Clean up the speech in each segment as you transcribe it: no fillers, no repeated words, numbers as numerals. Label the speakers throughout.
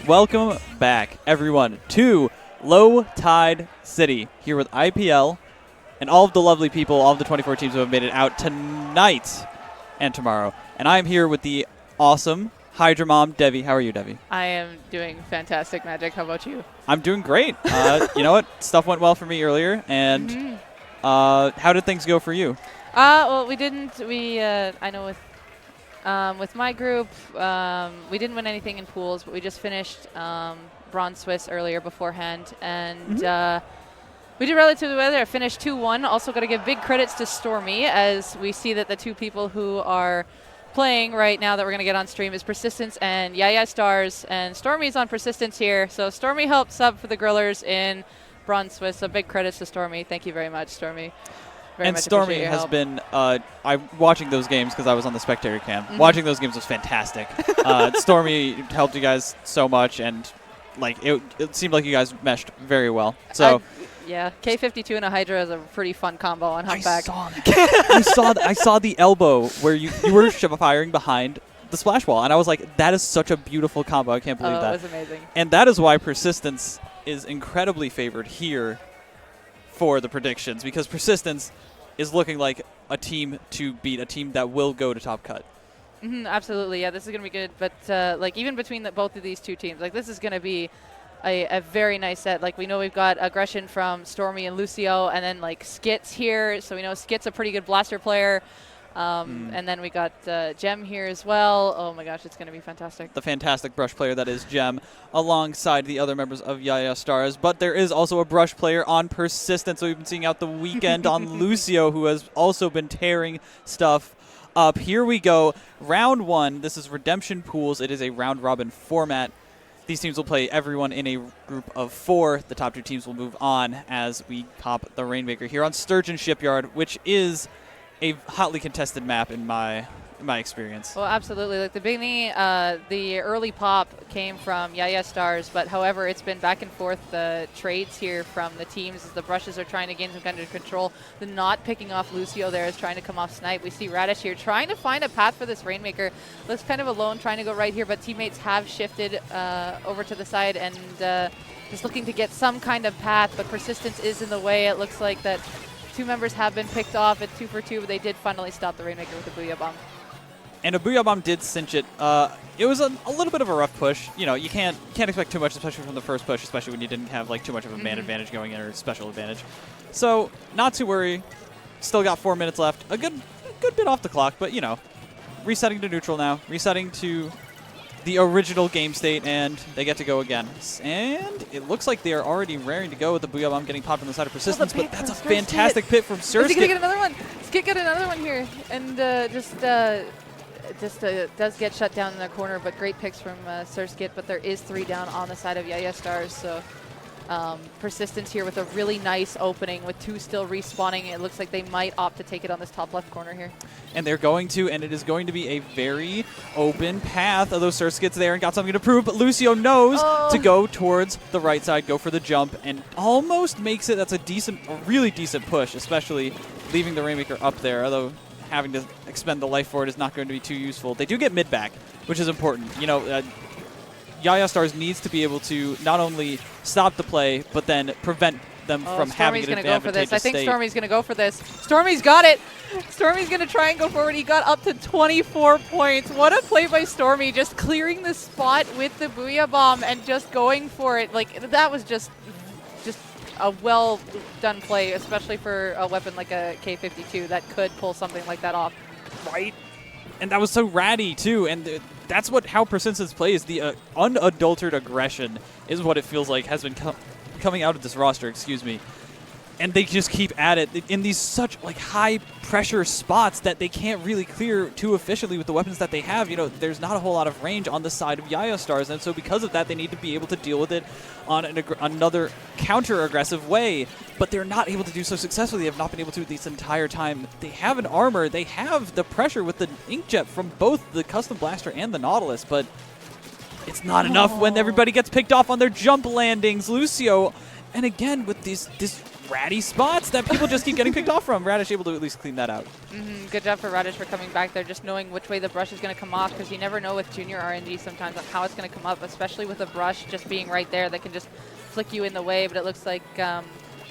Speaker 1: Welcome back, everyone, to Low Tide City, here with IPL and all of the lovely people, all of the 24 teams who have made it out tonight and tomorrow. And I'm here with the awesome Hydra Mom, Devi. How are you, Devi?
Speaker 2: I am doing fantastic, Magic. How about you?
Speaker 1: I'm doing great. You know what? Stuff went well for me earlier. And how did things go for you?
Speaker 2: Well, we didn't. I know with my group, we didn't win anything in pools, but we just finished Bronze Swiss earlier beforehand, and we did relatively well there. Finished 2-1. Also got to give big credits to Stormy, as we see that the two people who are playing right now that we're going to get on stream is Persistence and Yaya Starz, and Stormy's on Persistence here. So Stormy helped sub for the Grillers in Bronze Swiss, so big credits to Stormy. Thank you very much, Stormy. Very
Speaker 1: and Stormy has been, I'm watching those games because I was on the spectator cam. Watching those games was fantastic. Stormy helped you guys so much, and like it seemed like you guys meshed very well. So
Speaker 2: yeah, K52 and a Hydra is a pretty fun combo on Humpback.
Speaker 1: I saw the elbow where you were firing behind the splash wall, and I was like, that is such a beautiful combo. I can't believe that.
Speaker 2: It was amazing.
Speaker 1: And that is why Persistence is incredibly favored here for the predictions, because Persistence is looking like a team to beat, a team that will go to top cut.
Speaker 2: Absolutely, yeah, this is going to be good. But like even between both of these two teams, like this is going to be a very nice set. Like we know we've got aggression from Stormy and Lucio, and then like Skit's here, so we know Skit's a pretty good blaster player. And then we got Gem here as well. Oh my gosh, it's going to be fantastic. The
Speaker 1: fantastic brush player that is Gem, alongside the other members of Yaya Starz. But there is also a brush player on Persistence, so we've been seeing out the weekend on Lucio, who has also been tearing stuff up. Here we go. Round one. This is Redemption Pools. It is a round-robin format. These teams will play everyone in a group of 4. The top 2 teams will move on as we pop the Rainmaker here on Sturgeon Shipyard, which is a hotly contested map in my experience.
Speaker 2: Well, absolutely. Like the beginning, the early pop came from Yaya Starz, but however, it's been back and forth the trades here from the teams as the brushes are trying to gain some kind of control. The not picking off Lucio there is trying to come off Snipe. We see Radish here trying to find a path for this Rainmaker. Looks kind of alone trying to go right here, but teammates have shifted over to the side and just looking to get some kind of path, but Persistence is in the way. It looks like that 2 members have been picked off at 2 for 2, but they did finally stop the Rainmaker with a Booyah Bomb.
Speaker 1: And a Booyah Bomb did cinch it. It was a little bit of a rough push. You know, you can't expect too much, especially from the first push, especially when you didn't have like too much of a man advantage going in or special advantage. So not to worry. Still got 4 minutes left. A good bit off the clock, but you know, resetting to neutral now, resetting to the original game state, and they get to go again. And it looks like they are already raring to go with the Booyah Bomb getting popped on the side of Persistence, but that's a fantastic pit from Surskit.
Speaker 2: Is he going to get another one? Skit got another one here, and just does get shut down in the corner, but great picks from Surskit, but there is 3 down on the side of Yaya Starz, so Persistence here with a really nice opening with 2 still respawning. It looks like they might opt to take it on this top left corner here.
Speaker 1: And they're going to, and it is going to be a very open path. Although Surskit's there and got something to prove, but Lucio knows to go towards the right side, go for the jump, and almost makes it. That's a really decent push, especially leaving the Rainmaker up there, although having to expend the life for it is not going to be too useful. They do get mid back, which is important. You know, Yaya Starz needs to be able to not only stop the play, but then prevent them from having an advantageous state.
Speaker 2: I think Stormy's going to go for this. Stormy's got it. Stormy's going to try and go forward. He got up to 24 points. What a play by Stormy, just clearing the spot with the Booyah Bomb and just going for it. Like, that was just a well-done play, especially for a weapon like a K52 that could pull something like that off.
Speaker 1: Right. And that was so ratty, too. And that's how Persistence plays. The unadulterated aggression is what it feels like has been coming out of this roster, excuse me. And they just keep at it in these such like high pressure spots that they can't really clear too efficiently with the weapons that they have. You know, there's not a whole lot of range on the side of Yaya Starz, and so because of that, they need to be able to deal with it on another counter-aggressive way. But they're not able to do so successfully. They have not been able to this entire time. They have an armor. They have the pressure with the Inkjet from both the Custom Blaster and the Nautilus, but it's not enough when everybody gets picked off on their jump landings. Lucio, and again with this ratty spots that people just keep getting picked off from. Radish able to at least clean that out.
Speaker 2: Good job for Radish for coming back there, just knowing which way the brush is going to come off, because you never know with junior RNG sometimes on how it's going to come up, especially with a brush just being right there that can just flick you in the way. But it looks like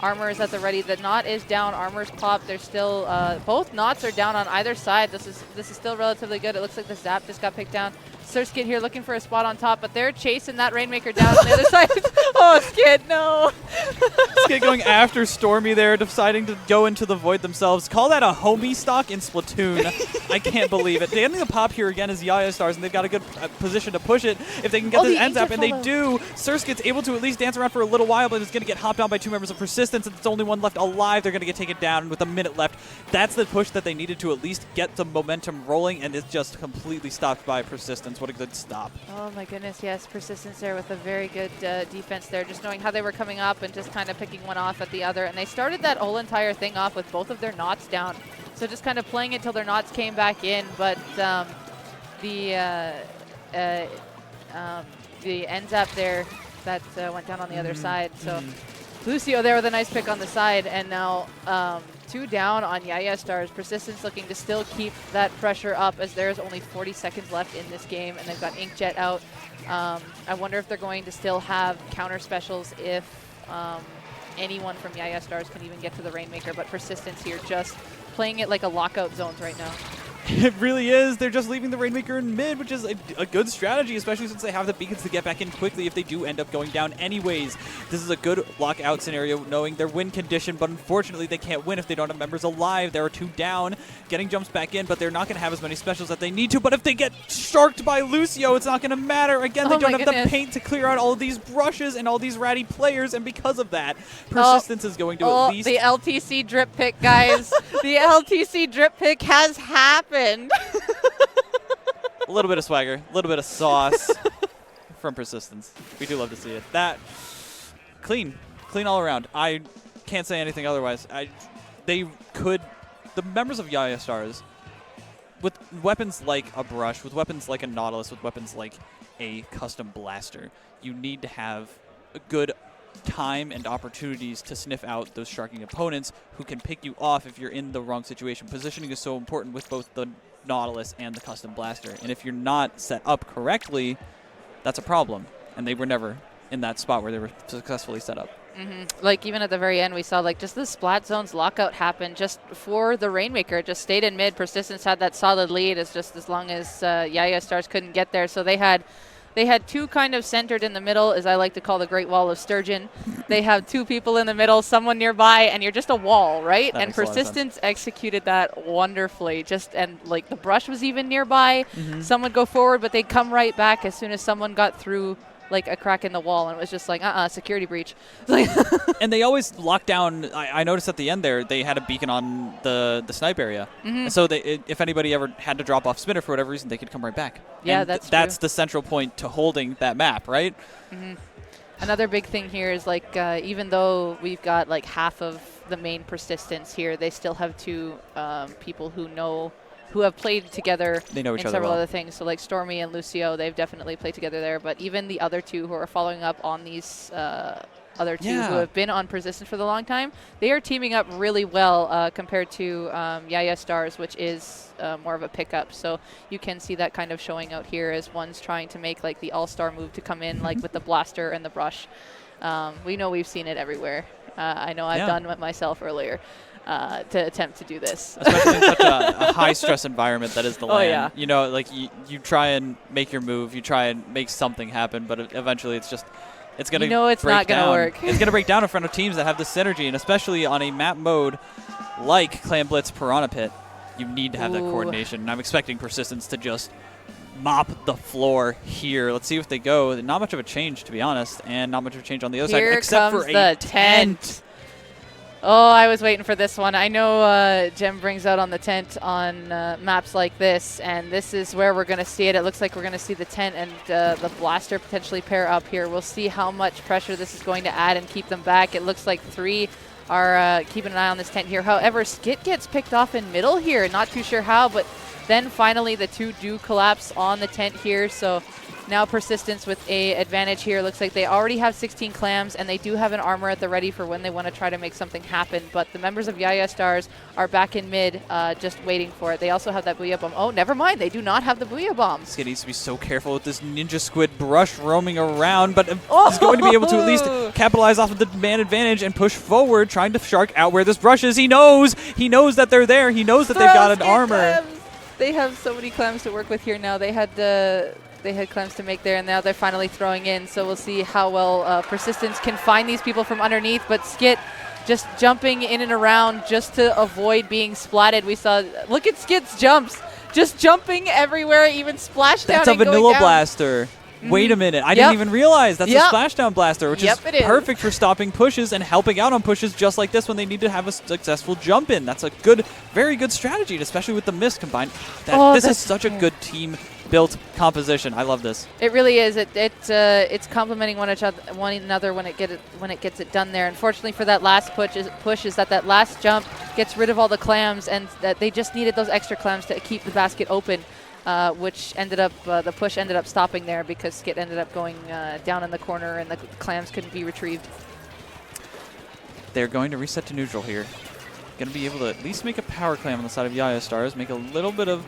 Speaker 2: Armor is at the ready. The knot is down. Armor's popped. There's still both knots are down on either side. This is still relatively good. It looks like the zap just got picked down. Skid here looking for a spot on top, but they're chasing that Rainmaker down on the other side. Oh, Skid, no.
Speaker 1: Skid going after Stormy there, deciding to go into the void themselves. Call that a homie stock in Splatoon. I can't believe it. Getting the pop here again is Yaya Stars, and they've got a good position to push it if they can get the end zap, and they do. Skid's able to at least dance around for a little while, but it's going to get hopped down by 2 members of Persistence, and it's only one left alive. They're going to get taken down with a minute left. That's the push that they needed to at least get the momentum rolling, and it's just completely stopped by Persistence. What a good stop.
Speaker 2: Oh my goodness, yes, Persistence there with a very good defense there, just knowing how they were coming up and just kind of picking one off at the other. And they started that whole entire thing off with both of their knots down. So just kind of playing it till their knots came back in, but the end zap there that went down on the other side. So Lucio there with a nice pick on the side, and now 2 down on Yaya Stars. Persistence looking to still keep that pressure up as there's only 40 seconds left in this game, and they've got Inkjet out. I wonder if they're going to still have counter specials if anyone from Yaya Stars can even get to the Rainmaker, but Persistence here just playing it like a lockout zones right now.
Speaker 1: It really is. They're just leaving the Rainmaker in mid, which is a good strategy, especially since they have the beacons to get back in quickly if they do end up going down anyways. This is a good lockout scenario, knowing their win condition, but unfortunately they can't win if they don't have members alive. There are 2 down, getting jumps back in, but they're not going to have as many specials that they need to. But if they get sharked by Lucio, it's not going to matter. Again, they don't have the paint to clear out all of these brushes and all these ratty players, and because of that, Persistence is going to at least...
Speaker 2: the LTC drip pick, guys. The LTC drip pick has happened.
Speaker 1: A little bit of swagger, a little bit of sauce from Persistence. We do love to see it. That clean all around. I can't say anything otherwise. The members of Yaya Stars, with weapons like a brush, with weapons like a Nautilus, with weapons like a custom blaster, you need to have a good time and opportunities to sniff out those sharking opponents who can pick you off if you're in the wrong situation. Positioning is so important with both the Nautilus and the custom blaster, and if you're not set up correctly, that's a problem, and they were never in that spot where they were successfully set up.
Speaker 2: Like even at the very end, we saw like just the Splat Zones lockout happen just for the Rainmaker. It just stayed in mid. Persistence had that solid lead as long as Yaya Stars couldn't get there. So they had 2 kind of centered in the middle, as I like to call the Great Wall of Sturgeon. They have 2 people in the middle, someone nearby, and you're just a wall, right? And Persistence executed that wonderfully. And like the brush was even nearby. Some would go forward, but they'd come right back as soon as someone got through like a crack in the wall, and it was just like, security breach.
Speaker 1: And they always lock down. I noticed at the end there, they had a beacon on the snipe area. And so if anybody ever had to drop off Spinner for whatever reason, they could come right back.
Speaker 2: Yeah,
Speaker 1: and
Speaker 2: that's
Speaker 1: that's the central point to holding that map, right?
Speaker 2: Another big thing here is like even though we've got like half of the main Persistence here, they still have 2 people who have played together
Speaker 1: in
Speaker 2: several other things. So like Stormy and Lucio, they've definitely played together there. But even the other 2 who are following up on these other 2 who have been on Persistence for the long time, they are teaming up really well compared to Yaya Stars, which is more of a pickup. So you can see that kind of showing out here as one's trying to make like the all-star move to come in like with the blaster and the brush. We know we've seen it everywhere. I know I've done it myself earlier. To attempt to do this.
Speaker 1: Especially in such a high-stress environment that is the LAN.
Speaker 2: Yeah.
Speaker 1: You know, like you try and make your move, you try and make something happen, but eventually it's going to
Speaker 2: it's not going to work.
Speaker 1: It's going to break down in front of teams that have this synergy, and especially on a map mode like Clan Blitz Piranha Pit, you need to have that coordination, and I'm expecting Persistence to just mop the floor here. Let's see if they go. Not much of a change, to be honest, and not much of a change on the other side, except for a tent.
Speaker 2: Oh, I was waiting for this one. I know Jem brings out on the tent on maps like this, and this is where we're going to see it. It looks like we're going to see the tent and the blaster potentially pair up here. We'll see how much pressure this is going to add and keep them back. It looks like 3 are keeping an eye on this tent here. However, Skit gets picked off in middle here. Not too sure how, but then finally the 2 do collapse on the tent here. So Now Persistence with a advantage here. Looks like they already have 16 clams, and they do have an armor at the ready for when they want to try to make something happen. But the members of Yaya Starz are back in mid, just waiting for it. They also have that Booyah Bomb. Oh, never mind. They do not have the Booyah Bomb.
Speaker 1: Skid needs to be so careful with this Ninja Squid brush roaming around, but he's going to be able to at least capitalize off of the man advantage and push forward, trying to shark out where this brush is. He knows that they're there. He knows that they've got an armor.
Speaker 2: Clams. They have so many clams to work with here now. They had clams to make there, and now they're finally throwing in. So we'll see how well Persistence can find these people from underneath. But Skit just jumping in and around just to avoid being splatted. We saw, look at Skit's jumps, just jumping everywhere, even splashdown.
Speaker 1: That's a vanilla blaster. Wait a minute. I didn't even realize that's a splashdown blaster, which is perfect for stopping pushes and helping out on pushes just like this when they need to have a successful jump in. That's a very good strategy, especially with the mist combined. This is such a good team-built composition. I love this.
Speaker 2: It really is. It's complementing one another when it gets it done there. Unfortunately for that last push is that last jump gets rid of all the clams, and that they just needed those extra clams to keep the basket open. Which ended up, the push ended up stopping there because Skit ended up going down in the corner and the clams couldn't be retrieved.
Speaker 1: They're going to reset to neutral here. Going to be able to at least make a power clam on the side of Yaya Starz, make a little bit of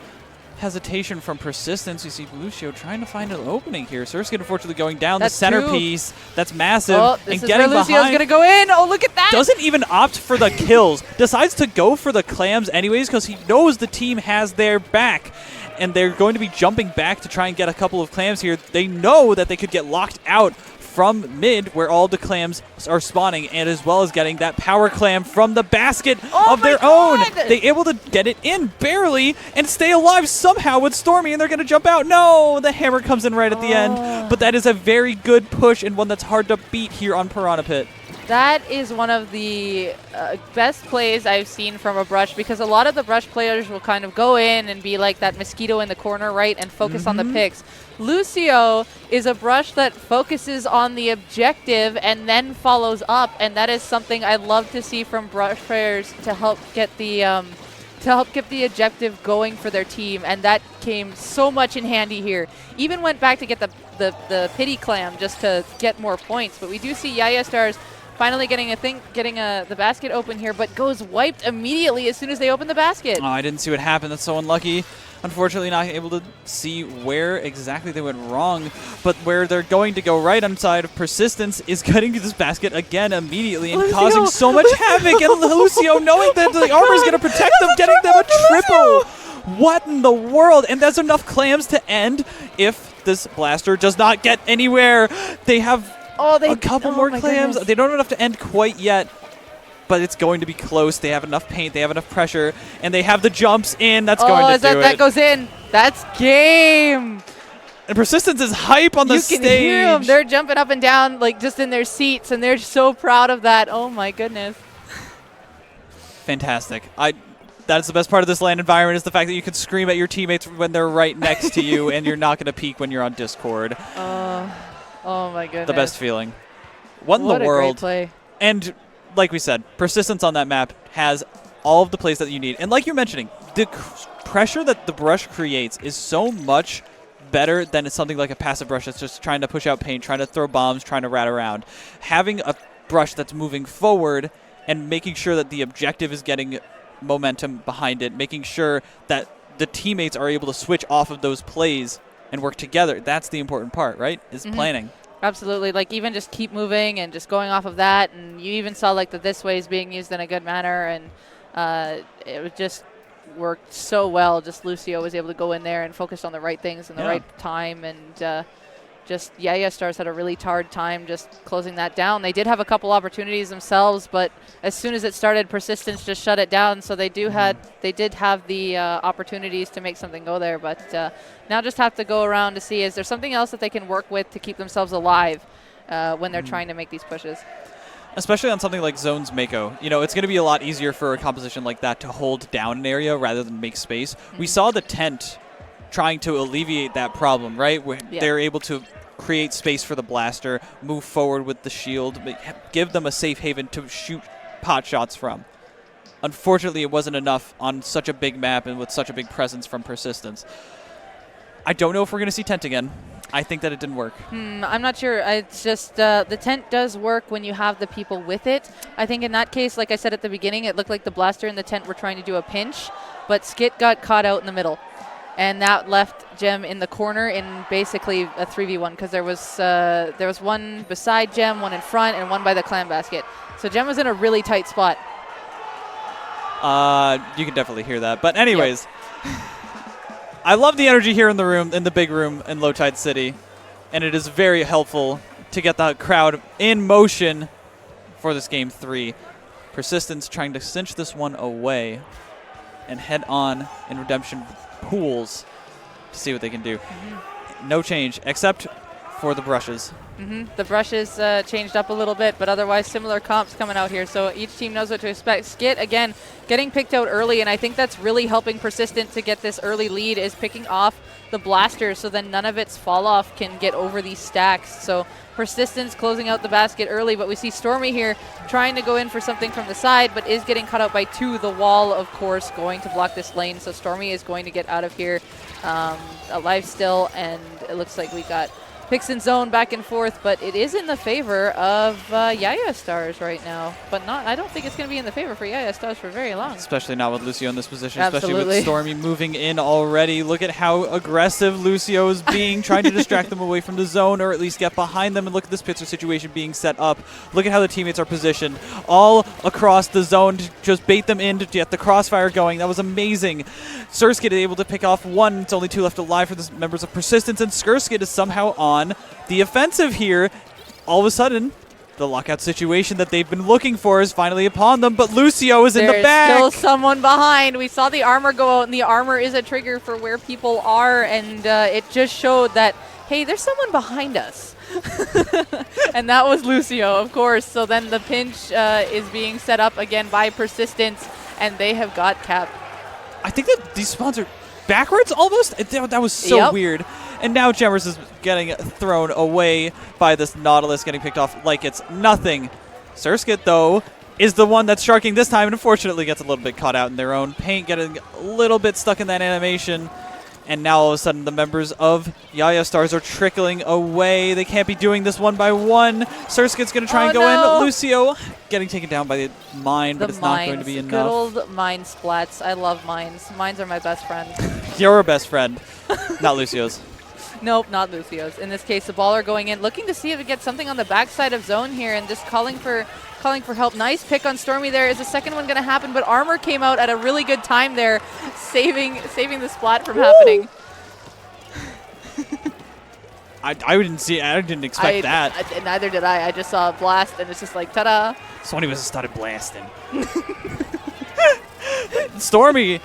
Speaker 1: hesitation from Persistence. You see Lucio trying to find an opening here. Surskit unfortunately going down.
Speaker 2: That's
Speaker 1: the centerpiece. That's massive.
Speaker 2: Oh, this is where Lucio's going to go in. Oh, look at that.
Speaker 1: Doesn't even opt for the kills. Decides to go for the clams anyways because he knows the team has their back. And they're going to be jumping back to try and get a couple of clams here. They know that they could get locked out from mid where all the clams are spawning, and as well as getting that power clam from the basket of their own. They able to get it in barely and stay alive somehow with Stormy, and they're going to jump out. No, the hammer comes in right at the end. But that is a very good push and one that's hard to beat here on Piranha Pit.
Speaker 2: That is one of the best plays I've seen from a brush, because a lot of the brush players will kind of go in and be like that mosquito in the corner, right, and focus on the picks. Lucio is a brush that focuses on the objective and then follows up, and that is something I love to see from brush players to help get the objective going for their team, and that came so much in handy here. Even went back to get the pity clam just to get more points, but we do see Yaya Starz finally getting the basket open here, but goes wiped immediately as soon as they open the basket.
Speaker 1: Oh, I didn't see what happened. That's so unlucky. Unfortunately, not able to see where exactly they went wrong, but where they're going to go right inside of Persistence is getting to this basket again immediately and causing so much havoc. And Lucio, knowing that the armor is going to protect them, getting them a triple. What in the world? And that's enough clams to end if this blaster does not get anywhere. They have a couple more clams. Goodness. They don't have enough to end quite yet, but it's going to be close. They have enough paint. They have enough pressure, and they have the jumps in. That's going to do it.
Speaker 2: That goes in. That's game.
Speaker 1: And Persistence is hype on the stage. You can
Speaker 2: hear them. They're jumping up and down, like just in their seats, and they're so proud of that. Oh my goodness.
Speaker 1: Fantastic. That's the best part of this LAN environment, is the fact that you can scream at your teammates when they're right next to you, and you're not going to peek when you're on Discord.
Speaker 2: Oh my goodness.
Speaker 1: The best feeling. What in the world?
Speaker 2: Great play.
Speaker 1: And like we said, Persistence on that map has all of the plays that you need. And like you're mentioning, the pressure that the brush creates is so much better than something like a passive brush that's just trying to push out paint, trying to throw bombs, trying to rat around. Having a brush that's moving forward and making sure that the objective is getting momentum behind it, making sure that the teammates are able to switch off of those plays and work together. That's the important part, right? Is planning.
Speaker 2: Absolutely. Like, even just keep moving and just going off of that. And you even saw like this way is being used in a good manner, and it just worked so well. Just Lucio was able to go in there and focus on the right things in the right time, and just Yaya Starz had a really hard time just closing that down. They did have a couple opportunities themselves, but as soon as it started, Persistence just shut it down. So they did have the opportunities to make something go there, but now just have to go around to see, is there something else that they can work with to keep themselves alive when they're trying to make these pushes.
Speaker 1: Especially on something like Zones Mako. You know, it's going to be a lot easier for a composition like that to hold down an area rather than make space. We saw the tent trying to alleviate that problem, right? Where they're able to create space for the blaster, move forward with the shield, give them a safe haven to shoot pot shots from. Unfortunately, it wasn't enough on such a big map and with such a big presence from Persistence. I don't know if we're going to see tent again. I think that it didn't work.
Speaker 2: I'm not sure. It's just the tent does work when you have the people with it. I think in that case, like I said at the beginning, it looked like the blaster and the tent were trying to do a pinch, but Skit got caught out in the middle. And that left Gem in the corner in basically a 3v1 because there was one beside Gem, one in front, and one by the clam basket. So Gem was in a really tight spot.
Speaker 1: You can definitely hear that. But anyways, I love the energy here in the room, in the big room in Low Tide City. And it is very helpful to get the crowd in motion for this game 3. Persistence trying to cinch this one away and head on in redemption pools to see what they can do. No change except for the brushes.
Speaker 2: The brushes changed up a little bit, but otherwise similar comps coming out here. So each team knows what to expect. Skit, again, getting picked out early, and I think that's really helping Persistent to get this early lead, is picking off the blaster so then none of its fall-off can get over these stacks. So Persistence closing out the basket early, but we see Stormy here trying to go in for something from the side, but is getting cut out by 2. The wall, of course, going to block this lane. So Stormy is going to get out of here alive still, and it looks like we got picks in zone back and forth, but it is in the favor of Yaya Starz right now. But not, I don't think it's going to be in the favor for Yaya Starz for very long.
Speaker 1: Especially not with Lucio in this position,
Speaker 2: Absolutely.
Speaker 1: especially with Stormy moving in already. Look at how aggressive Lucio is being, trying to distract them away from the zone or at least get behind them. And look at this Pitzer situation being set up. Look at how the teammates are positioned all across the zone to just bait them in to get the crossfire going. That was amazing. Surskit able to pick off 1. It's only 2 left alive for the members of Persistence, and Skirskit is somehow on the offensive here. All of a sudden, the lockout situation that they've been looking for is finally upon them, but Lucio is in the back.
Speaker 2: There's still someone behind. We saw the armor go out, and the armor is a trigger for where people are, and it just showed that, hey, there's someone behind us. And that was Lucio, of course. So then the pinch is being set up again by Persistence, and they have got Cap.
Speaker 1: I think that these spawns are backwards almost. That was so weird. And now Jemmers is getting thrown away by this Nautilus, getting picked off like it's nothing. Surskit, though, is the one that's sharking this time, and unfortunately gets a little bit caught out in their own paint, getting a little bit stuck in that animation. And now all of a sudden the members of Yaya Starz are trickling away. They can't be doing this one by one. Surskit's going to try and go in. Lucio getting taken down by the mine, but it's not going to be enough.
Speaker 2: Good old mine splats. I love mines. Mines are my best friend.
Speaker 1: Your best friend, not Lucio's.
Speaker 2: Nope, not Lucio's. In this case, the baller going in, looking to see if it gets something on the backside of zone here, and just calling for help. Nice pick on Stormy there. Is the second one going to happen? But Armor came out at a really good time there, saving the splat from happening.
Speaker 1: I didn't expect that.
Speaker 2: Neither did I. I just saw a blast, and it's just like, ta-da.
Speaker 1: Sony was started blasting. Stormy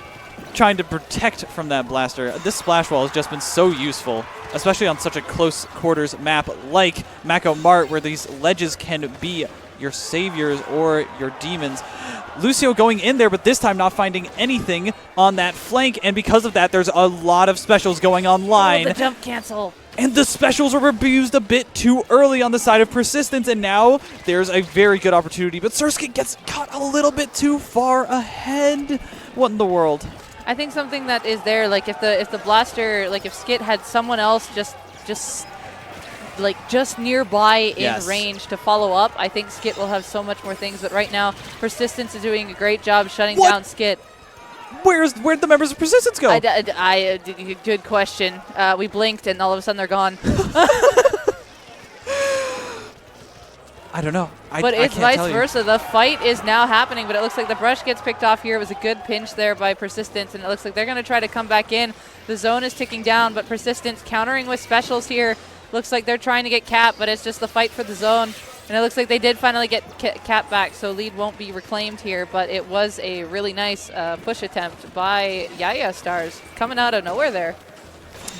Speaker 1: trying to protect from that blaster. This splash wall has just been so useful, especially on such a close quarters map like Mako Mart, where these ledges can be your saviors or your demons. Lucio going in there, but this time not finding anything on that flank, and because of that, there's a lot of specials going online.
Speaker 2: Oh, the jump cancel.
Speaker 1: And the specials were abused a bit too early on the side of Persistence, and now there's a very good opportunity, but Surskit gets caught a little bit too far ahead. What in the world?
Speaker 2: I think something that is there, like if the blaster, like if Skit had someone else just nearby in range to follow up, I think Skit will have so much more things. But right now, Persistence is doing a great job shutting down Skit.
Speaker 1: Where'd the members of Persistence go?
Speaker 2: Good question. We blinked and all of a sudden they're gone.
Speaker 1: I don't know.
Speaker 2: But it's vice versa. The fight is now happening, but it looks like the brush gets picked off here. It was a good pinch there by Persistence, and it looks like they're going to try to come back in. The zone is ticking down, but Persistence countering with specials here. Looks like they're trying to get Cap, but it's just the fight for the zone. And it looks like they did finally get Cap back, so lead won't be reclaimed here, but it was a really nice push attempt by Yaya Starz coming out of nowhere there.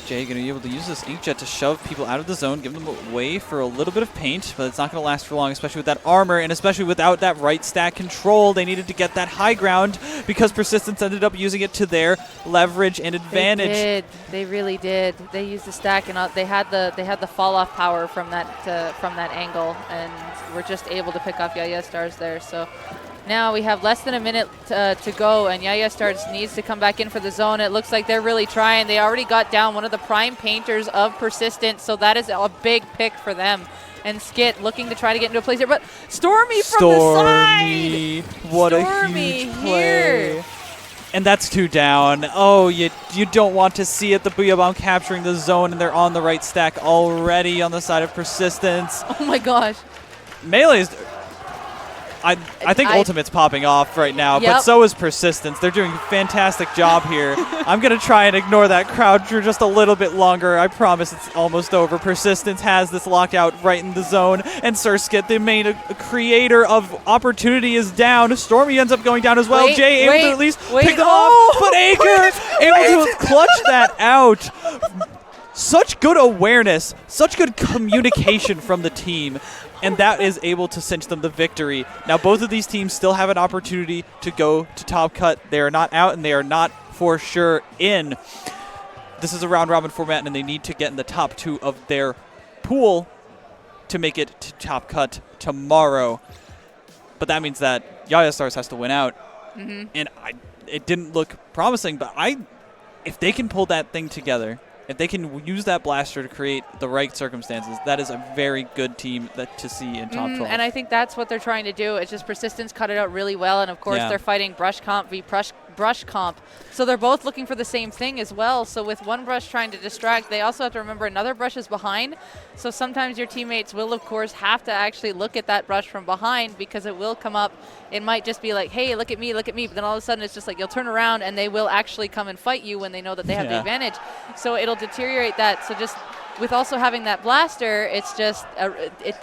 Speaker 1: Jay going to be able to use this inkjet to shove people out of the zone, give them away for a little bit of paint, but it's not going to last for long, especially with that armor, and especially without that right stack control. They needed to get that high ground because Persistence ended up using it to their leverage and advantage.
Speaker 2: They did. They really did. They used the stack, and they had the fall off power from that angle, and were just able to pick off Yaya Starz there. So Now we have less than a minute to go, and Yaya Starz needs to come back in for the zone. It looks like they're really trying. They already got down one of the prime painters of Persistence, so that is a big pick for them. And Skit looking to try to get into a place here, but Stormy from the side!
Speaker 1: What
Speaker 2: Stormy
Speaker 1: a huge
Speaker 2: here.
Speaker 1: play. And that's 2 down. Oh, you don't want to see it. The Booyah Bomb capturing the zone, and they're on the right stack already on the side of Persistence.
Speaker 2: Oh my gosh.
Speaker 1: Melee's... I think Ultimate's popping off right now, but so is Persistence. They're doing a fantastic job here. I'm going to try and ignore that crowd for just a little bit longer. I promise it's almost over. Persistence has this lockout right in the zone, and Skit, the main creator of opportunity, is down. Stormy ends up going down as well. Jay able to at least pick them off, but Aker able to clutch that out. Such good awareness, such good communication from the team. And that is able to cinch them the victory. Now, both of these teams still have an opportunity to go to top cut. They are not out, and they are not for sure in. This is a round-robin format, and they need to get in the top 2 of their pool to make it to top cut tomorrow. But that means that Yaya Starz has to win out. And it didn't look promising, but if they can pull that thing together, if they can use that blaster to create the right circumstances, that is a very good team to see in top 12.
Speaker 2: And I think that's what they're trying to do. It's just Persistence cut it out really well, and of course they're fighting brush comp v brush comp. So they're both looking for the same thing as well. So with one brush trying to distract, they also have to remember another brush is behind. So sometimes your teammates will, of course, have to actually look at that brush from behind because it will come up. It might just be like, hey, look at me, look at me. But then all of a sudden it's just like you'll turn around and they will actually come and fight you when they know that they have the advantage. So it'll deteriorate that. So just with also having that blaster, it's just, it definitely